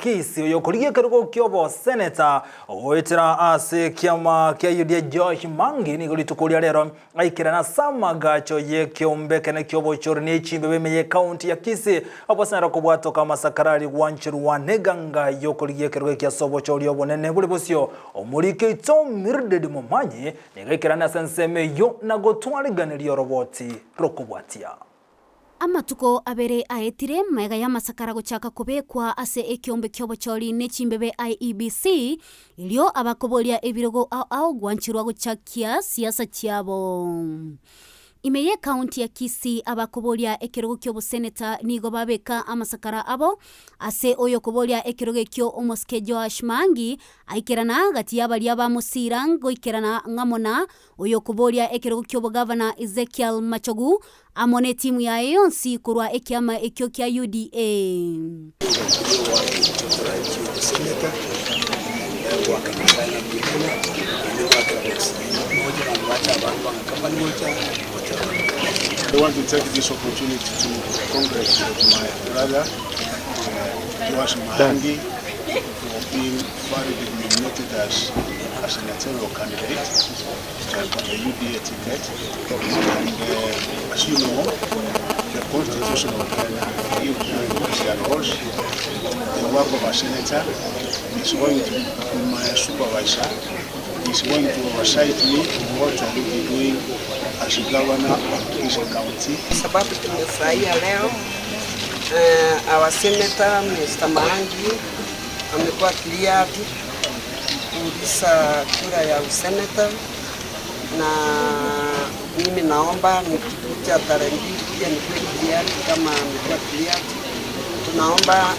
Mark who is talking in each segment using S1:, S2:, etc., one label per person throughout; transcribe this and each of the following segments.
S1: Kisii oyokoligie kerugo kyobo senator oitira ase kiama kia Iebc Maangi ni golitukulia rero aikira na samagacho ye kiombeke na kyobo chorni chimbe meye county ya Kisii apo sana kubwato kama sakarari wanchiru waneganga yokoligie kerugo kia sobo chorio bonene buli bosio omurike ito mirdedi momanyi nigaikira na senseme yo na gotwariganiryo roboti rokubwatia
S2: amatuko abere aetire mega ya masakara gochaka kubekwa ase ekiombe kyobo chori ne chimbebe Iebc ilio abakobolia ebirogo au gwanchirwa gochakia siasa chiabo imeye county ya Kisii abakobolia ekirogo kyobo senator nigo babeka amasakara abo ase oyo kobolia ekirogo kyo omoskejo Maangi aikirana gati yabali abamusirango ikirana ngamona oyo kobolia ekirogo kyobo governor Ezekiel Machogu amone timu ya yonsi kurwa ekiama ekyo kya UDA
S3: I want to take this opportunity to congratulate my brother, Maangi, for being validly nominated as a senatorial candidate for the UDA ticket. And as you know, the Constitution of Kenya gives the work of a senator is going to be my supervisor. He's going to oversight me what I will be doing as a governor of Kisii County.
S4: Sababu tumefurahia leo our senator Mr. Maangi amekuwa cleared kuuliza kura ya usenator, na mimi naomba nikikuja tarehe 2 pia nikuwe cleared kama amekuwa cleared. Tunaomba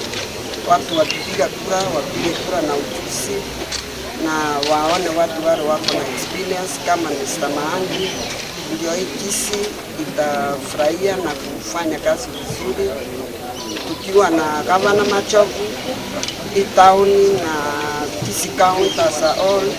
S4: watu wakipiga kura wapige kura na ujuzi na waone watu wale wako na experience kama Mr. Maangi, ndio hii Kisii itafurahia na kufanya kazi vizuri. Tukiwa na Governor Machogu, town na Kisii County as a whole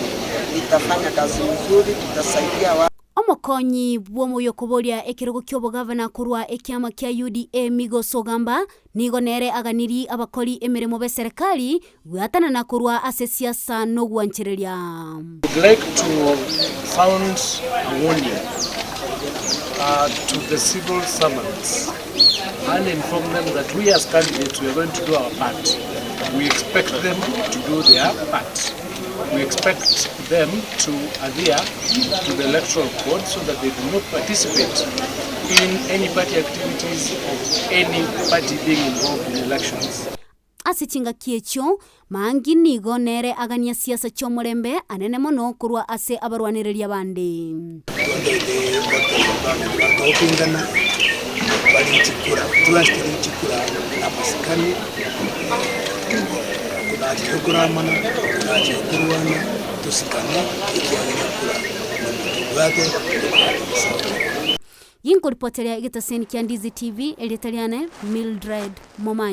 S4: itafanya kazi vizuri, tutasaidia watu.
S2: Omokonyi bwomo yokobolia ekirogo kyobo governor kurwa ekiama kya UDA Migo Sogamba nigo nere aganiri abakoli emirimo be serikali gwatana na kurwa ase siasa no gwanchereria.
S5: I'd like to sound a warning to the civil servants and inform them that we as candidates we are going to do our part. We expect them to do their part. We expect them to adhere to the electoral code so that they do not participate in any party activities of any party being involved in elections.
S2: Asichinga kiecho Maangi nigo nere agania siasa chomorembe anene mono kurwa ase abarwanireria bande. Yinko ripotelea igita seni kia Ndizi TV elitaliane Mildred Momanyi.